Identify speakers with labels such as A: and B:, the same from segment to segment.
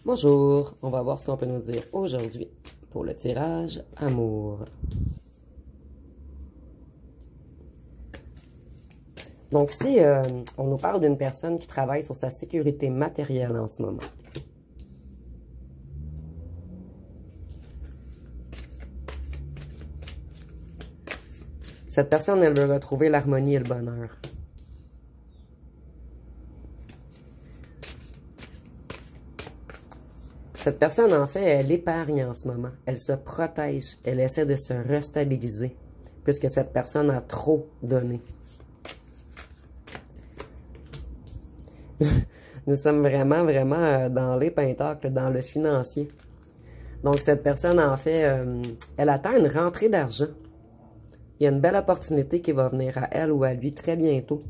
A: Bonjour, on va voir ce qu'on peut nous dire aujourd'hui pour le tirage amour. Donc ici, on nous parle d'une personne qui travaille sur sa sécurité matérielle en ce moment. Cette personne, elle veut retrouver l'harmonie et le bonheur. Cette personne, en fait, elle épargne en ce moment. Elle se protège. Elle essaie de se restabiliser, puisque cette personne a trop donné. Nous sommes vraiment dans les pentacles, dans le financier. Donc, cette personne, en fait, elle attend une rentrée d'argent. Il y a une belle opportunité qui va venir à elle ou à lui très bientôt.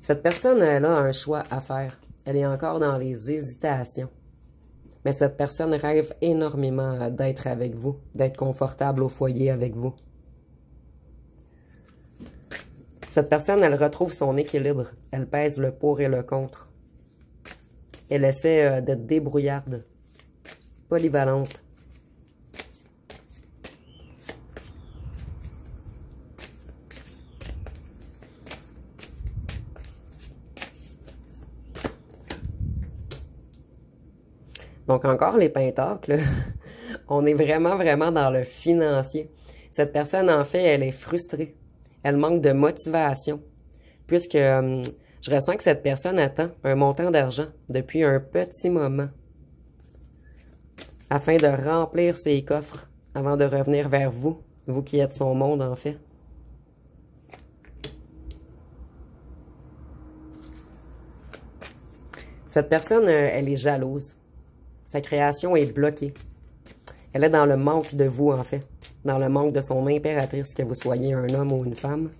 A: Cette personne, elle a un choix à faire. Elle est encore dans les hésitations. Mais cette personne rêve énormément d'être avec vous, d'être confortable au foyer avec vous. Cette personne, elle retrouve son équilibre. Elle pèse le pour et le contre. Elle essaie d'être débrouillarde, polyvalente. Donc, encore les pentacles, on est vraiment dans le financier. Cette personne, en fait, elle est frustrée. Elle manque de motivation. Puisque je ressens que cette personne attend un montant d'argent depuis un petit moment. Afin de remplir ses coffres avant de revenir vers vous. Vous qui êtes son monde, en fait. Cette personne, elle est jalouse. Sa création est bloquée. Elle est dans le manque de vous, en fait. Dans le manque de son impératrice, que vous soyez un homme ou une femme.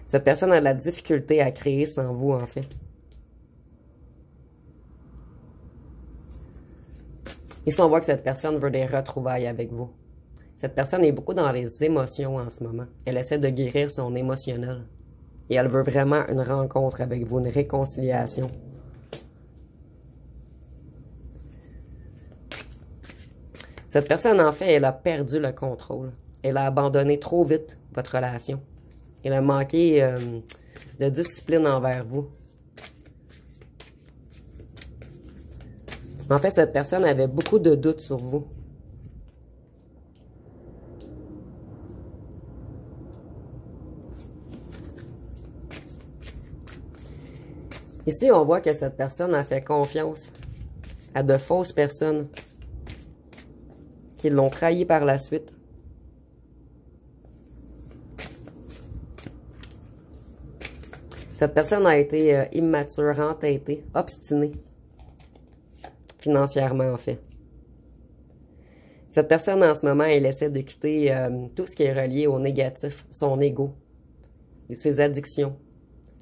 A: Cette personne a de la difficulté à créer sans vous, en fait. Ici, on voit que cette personne veut des retrouvailles avec vous. Cette personne est beaucoup dans les émotions en ce moment. Elle essaie de guérir son émotionnel. Et elle veut vraiment une rencontre avec vous, une réconciliation. Cette personne, en fait, elle a perdu le contrôle. Elle a abandonné trop vite votre relation. Elle a manqué de discipline envers vous. En fait, cette personne avait beaucoup de doutes sur vous. Ici, on voit que cette personne a fait confiance à de fausses personnes qui l'ont trahi par la suite. Cette personne a été immature, entêtée, obstinée, financièrement en fait. Cette personne en ce moment, elle essaie de quitter tout ce qui est relié au négatif, son ego, ses addictions,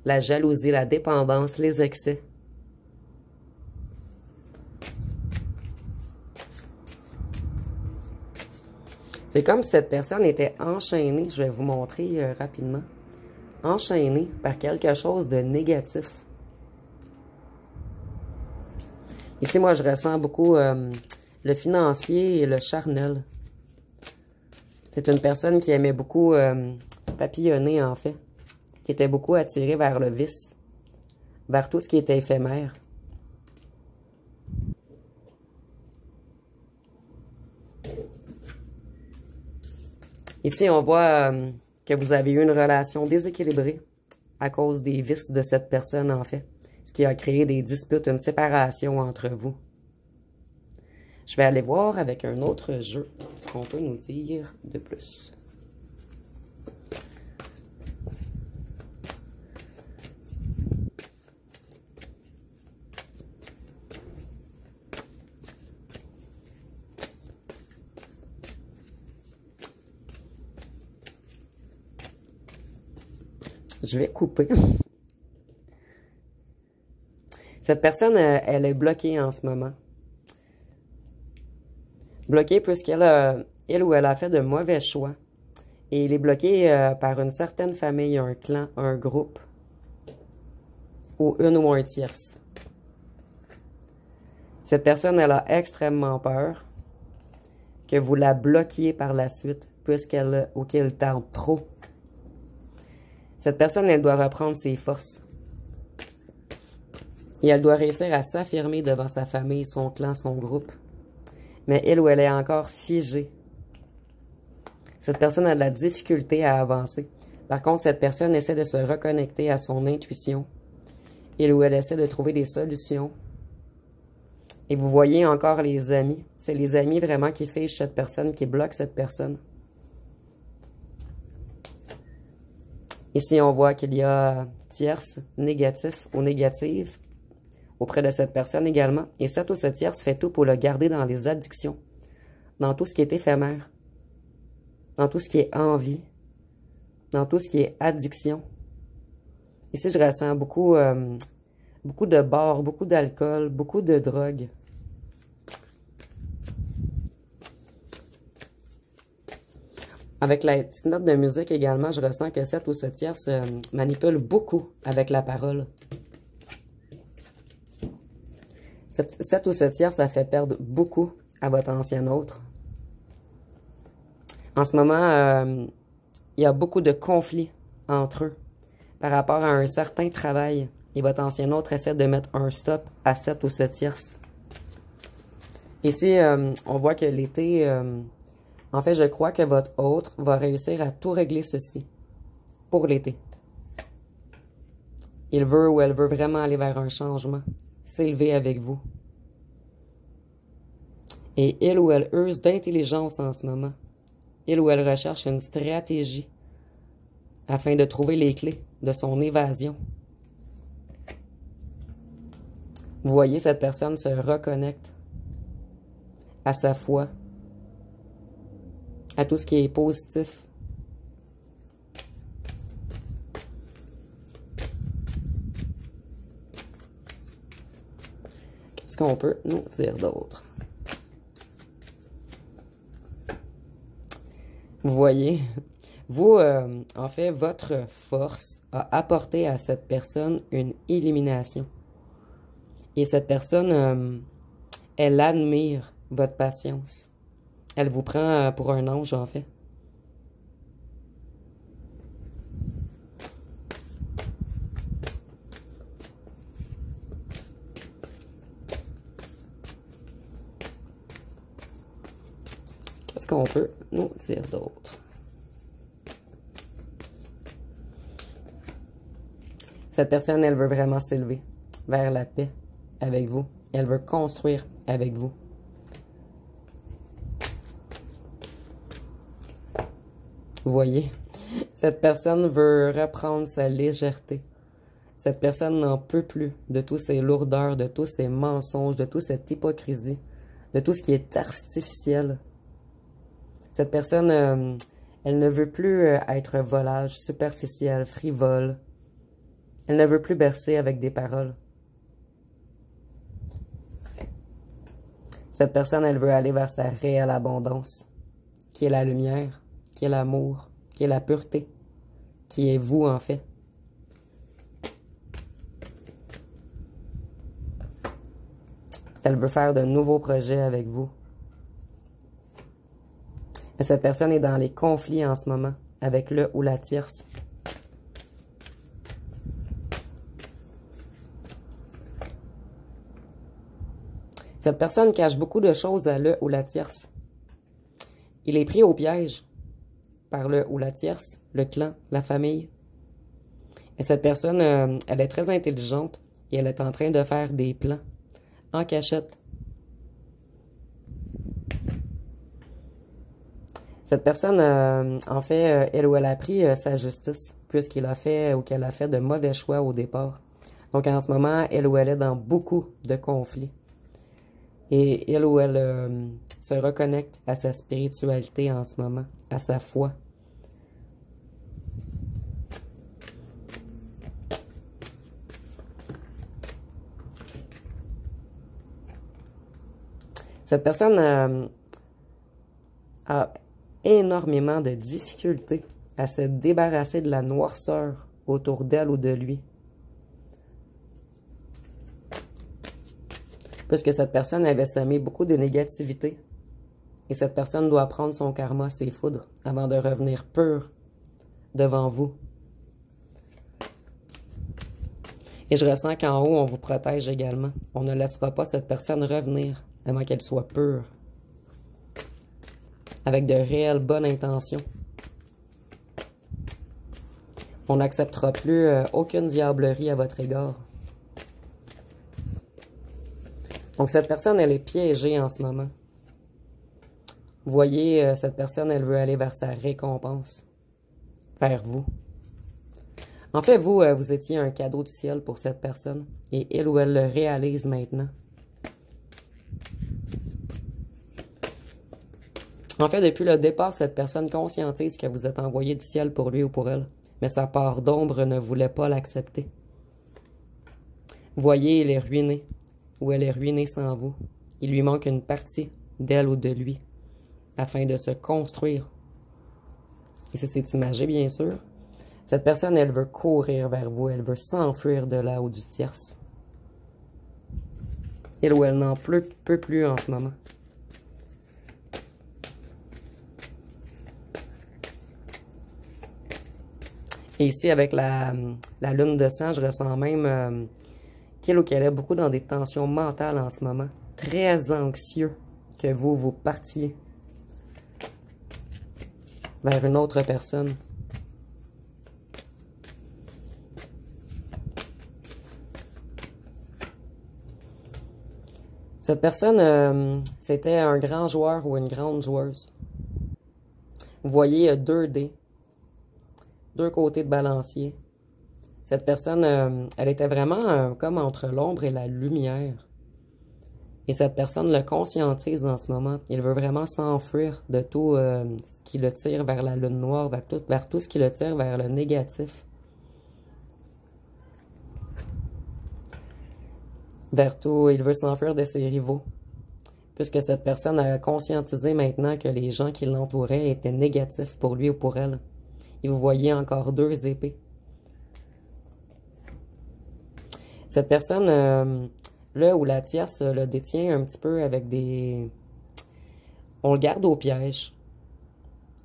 A: la jalousie, la dépendance, les excès. C'est comme si cette personne était enchaînée, je vais vous montrer rapidement, enchaînée par quelque chose de négatif. Ici, moi, je ressens beaucoup le financier et le charnel. C'est une personne qui aimait beaucoup papillonner, en fait, qui était beaucoup attirée vers le vice, vers tout ce qui était éphémère. Ici, on voit que vous avez eu une relation déséquilibrée à cause des vices de cette personne, en fait. Ce qui a créé des disputes, une séparation entre vous. Je vais aller voir avec un autre jeu ce qu'on peut nous dire de plus. Je vais couper. Cette personne, elle est bloquée en ce moment. Bloquée puisqu'elle il ou elle a fait de mauvais choix et il est bloqué par une certaine famille, un clan, un groupe ou une ou un tierce. Cette personne, elle a extrêmement peur que vous la bloquiez par la suite puisqu'elle ou qu'elle tarde trop. Cette personne, elle doit reprendre ses forces. Et elle doit réussir à s'affirmer devant sa famille, son clan, son groupe. Mais il ou elle est encore figée. Cette personne a de la difficulté à avancer. Par contre, cette personne essaie de se reconnecter à son intuition. Il ou elle essaie de trouver des solutions. Et vous voyez encore les amis. C'est les amis vraiment qui fichent cette personne, qui bloquent cette personne. Ici, on voit qu'il y a tierce, négatif ou négative auprès de cette personne également. Et cette ou ce tierce fait tout pour le garder dans les addictions, dans tout ce qui est éphémère, dans tout ce qui est envie, dans tout ce qui est addiction. Ici, je ressens beaucoup de bars, beaucoup d'alcool, beaucoup de drogue. Avec la petite note de musique également, je ressens que cette ou ce tierce manipule beaucoup avec la parole. Cette ou ce tierce, ça fait perdre beaucoup à votre ancien autre. En ce moment, il y a beaucoup de conflits entre eux par rapport à un certain travail. Et votre ancien autre essaie de mettre un stop à cette ou ce tierce. Ici, on voit que l'été... en fait, je crois que votre autre va réussir à tout régler ceci pour l'été. Il veut ou elle veut vraiment aller vers un changement, s'élever avec vous. Et il ou elle use d'intelligence en ce moment. Il ou elle recherche une stratégie afin de trouver les clés de son évasion. Vous voyez, cette personne se reconnecte à sa foi, à tout ce qui est positif. Qu'est-ce qu'on peut nous dire d'autre? Vous voyez, vous, en fait, votre force a apporté à cette personne une illumination. Et cette personne, elle admire votre patience. Elle vous prend pour un ange, en fait. Qu'est-ce qu'on peut nous dire d'autre? Cette personne, elle veut vraiment s'élever vers la paix avec vous. Elle veut construire avec vous. Vous voyez, cette personne veut reprendre sa légèreté. Cette personne n'en peut plus de tous ces lourdeurs, de tous ces mensonges, de toute cette hypocrisie, de tout ce qui est artificiel. Cette personne, elle ne veut plus être volage, superficielle, frivole. Elle ne veut plus bercer avec des paroles. Cette personne, elle veut aller vers sa réelle abondance, qui est la lumière, qui est l'amour, qui est la pureté, qui est vous, en fait. Elle veut faire de nouveaux projets avec vous. Et cette personne est dans les conflits en ce moment, avec le ou la tierce. Cette personne cache beaucoup de choses à le ou la tierce. Il est pris au piège par le ou la tierce, le clan, la famille. Et cette personne, elle est très intelligente et elle est en train de faire des plans en cachette. Cette personne, en fait, elle ou elle a pris sa justice puisqu'il a fait ou qu'elle a fait de mauvais choix au départ. Donc en ce moment, elle ou elle est dans beaucoup de conflits. Et elle ou elle se reconnecte à sa spiritualité en ce moment, à sa foi. Cette personne, a énormément de difficultés à se débarrasser de la noirceur autour d'elle ou de lui. Puisque cette personne avait semé beaucoup de négativité. Et cette personne doit prendre son karma, ses foudres, avant de revenir pure devant vous. Et je ressens qu'en haut, on vous protège également. On ne laissera pas cette personne revenir avant qu'elle soit pure. Avec de réelles bonnes intentions. On n'acceptera plus aucune diablerie à votre égard. Donc cette personne, elle est piégée en ce moment. Vous voyez, cette personne, elle veut aller vers sa récompense. Vers vous. En fait, vous, vous étiez un cadeau du ciel pour cette personne. Et il ou elle le réalise maintenant. En fait, depuis le départ, cette personne conscientise que vous êtes envoyé du ciel pour lui ou pour elle. Mais sa part d'ombre ne voulait pas l'accepter. Vous voyez, il est ruiné. Ou elle est ruinée sans vous. Il lui manque une partie d'elle ou de lui. Afin de se construire. Et c'est imagé, bien sûr. Cette personne, elle veut courir vers vous. Elle veut s'enfuir de là ou du tierce. Il ou elle n'en peut plus en ce moment. Et ici, avec la lune de sang, je ressens même qu'il ou qu'elle est beaucoup dans des tensions mentales en ce moment. Très anxieux que vous partiez vers une autre personne. Cette personne, c'était un grand joueur ou une grande joueuse. Vous voyez 2 dés. 2 côtés de balancier. Cette personne, elle était vraiment comme entre l'ombre et la lumière. Et cette personne le conscientise en ce moment. Il veut vraiment s'enfuir de tout ce qui le tire vers la lune noire, vers tout ce qui le tire vers le négatif. Vers tout, il veut s'enfuir de ses rivaux. Puisque cette personne a conscientisé maintenant que les gens qui l'entouraient étaient négatifs pour lui ou pour elle. Et vous voyez encore 2 épées. Cette personne, là où la tierce le détient un petit peu avec des... On le garde au piège.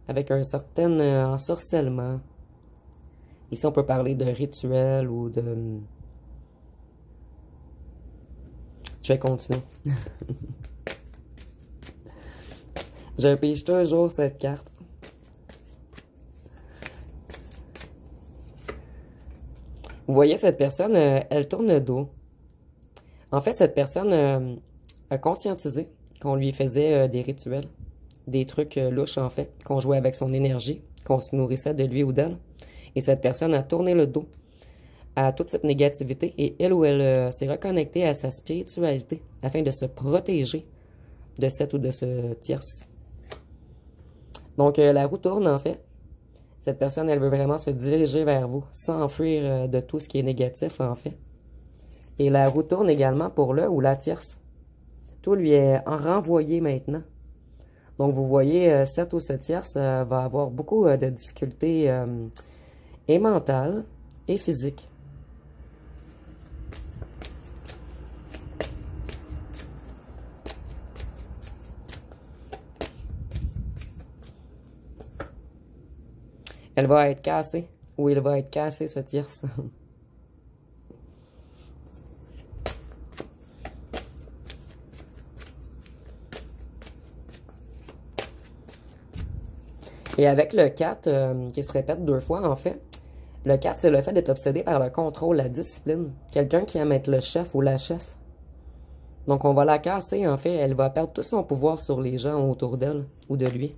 A: Avec un certain ensorcellement. Ici, on peut parler de rituel ou de... Je vais continuer. Je pige toujours cette carte. Vous voyez, cette personne, elle tourne le dos. En fait, cette personne a conscientisé qu'on lui faisait des rituels, des trucs louches, en fait, qu'on jouait avec son énergie, qu'on se nourrissait de lui ou d'elle. Et cette personne a tourné le dos à toute cette négativité et elle ou elle s'est reconnectée à sa spiritualité afin de se protéger de cette ou de ce tierce. Donc, la roue tourne, en fait. Cette personne, elle veut vraiment se diriger vers vous, s'enfuir de tout ce qui est négatif, en fait. Et la roue tourne également pour le ou la tierce. Tout lui est en renvoyé maintenant. Donc, vous voyez, cette ou ce tierce va avoir beaucoup de difficultés et mentales et physiques. Elle va être cassée, ou il va être cassé, ce tierce. Et avec le 4, qui se répète 2 fois, en fait, le 4, c'est le fait d'être obsédé par le contrôle, la discipline. Quelqu'un qui aime être le chef ou la chef. Donc, on va la casser, en fait. Elle va perdre tout son pouvoir sur les gens autour d'elle ou de lui.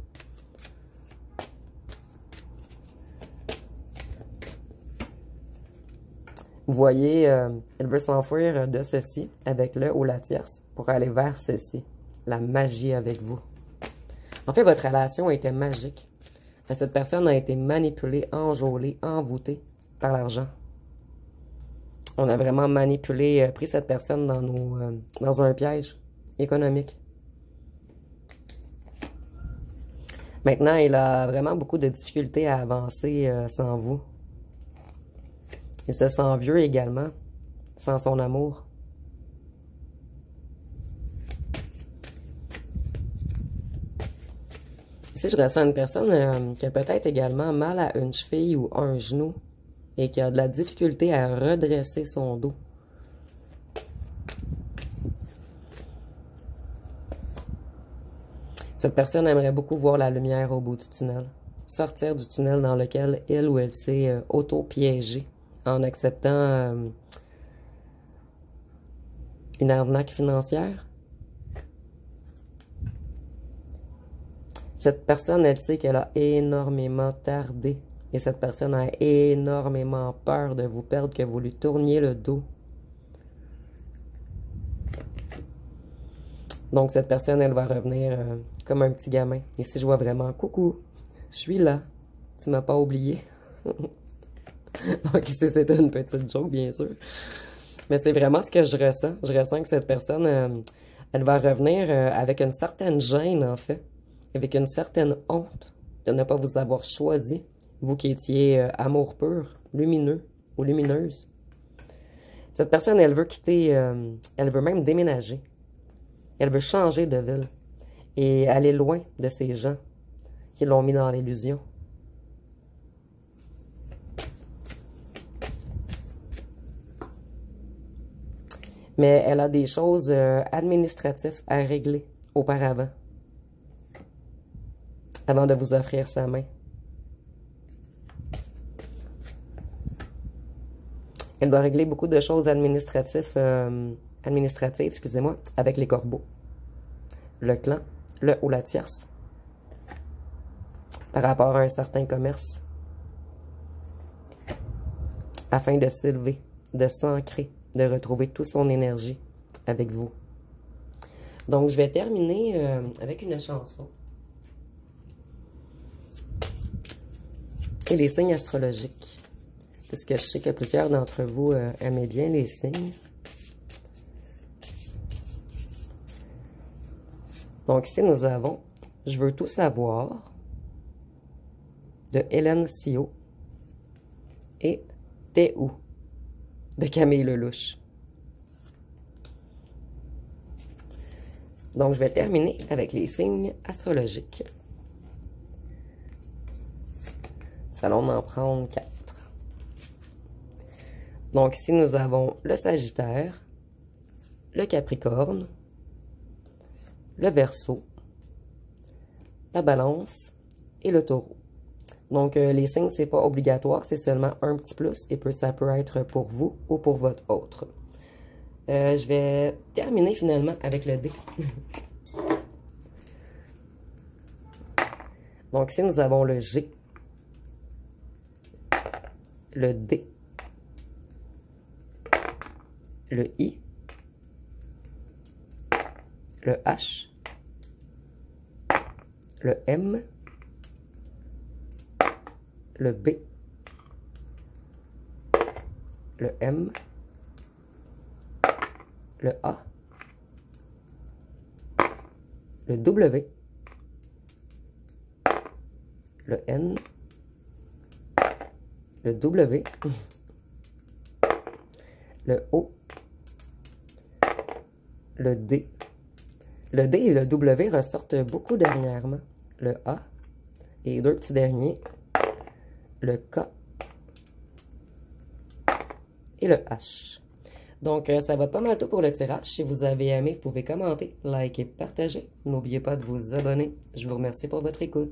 A: Vous voyez, elle veut s'enfuir de ceci avec le ou la tierce pour aller vers ceci. La magie avec vous. En fait, votre relation était magique. Mais cette personne a été manipulée, enjôlée, envoûtée par l'argent. On a vraiment manipulé, pris cette personne dans un piège économique. Maintenant, il a vraiment beaucoup de difficultés à avancer sans vous. Il se sent vieux également, sans son amour. Ici, je ressens une personne qui a peut-être également mal à une cheville ou un genou et qui a de la difficulté à redresser son dos. Cette personne aimerait beaucoup voir la lumière au bout du tunnel, sortir du tunnel dans lequel il ou elle s'est auto-piégé en acceptant une arnaque financière. Cette personne, elle sait qu'elle a énormément tardé et cette personne a énormément peur de vous perdre, que vous lui tourniez le dos. Donc, cette personne, elle va revenir comme un petit gamin. Ici, je vois vraiment, coucou, je suis là, tu m'as pas oublié. Donc, ici, c'était une petite joke, bien sûr. Mais c'est vraiment ce que je ressens. Je ressens que cette personne, elle va revenir avec une certaine gêne, en fait, avec une certaine honte de ne pas vous avoir choisi, vous qui étiez amour pur, lumineux ou lumineuse. Cette personne, elle veut quitter, elle veut même déménager. Elle veut changer de ville et aller loin de ces gens qui l'ont mis dans l'illusion. Mais elle a des choses administratives à régler auparavant, avant de vous offrir sa main. Elle doit régler beaucoup de choses administratives, excusez-moi, avec les corbeaux, le clan, le ou la tierce, par rapport à un certain commerce, afin de s'élever, de s'ancrer, de retrouver toute son énergie avec vous. Donc, je vais terminer avec une chanson. Et les signes astrologiques, puisque je sais que plusieurs d'entre vous aimaient bien les signes. Donc ici, nous avons « Je veux tout savoir » de Hélène Sio et « T'es où » de Camille Lelouch. Donc, je vais terminer avec les signes astrologiques. Nous allons en prendre 4. Donc ici, nous avons le Sagittaire, le Capricorne, le Verseau, la Balance et le Taureau. Donc, les signes, c'est pas obligatoire, c'est seulement un petit plus et ça peut être pour vous ou pour votre autre. Je vais terminer finalement avec le dé. Donc, ici, nous avons le G, le D, le I, le H, le M, le B, le M, le A, le W, le N, le W, le O, le D. Le D et le W ressortent beaucoup dernièrement. Le A et les deux petits derniers, le K et le H. Donc, ça va être pas mal tout pour le tirage. Si vous avez aimé, vous pouvez commenter, liker, partager. N'oubliez pas de vous abonner. Je vous remercie pour votre écoute.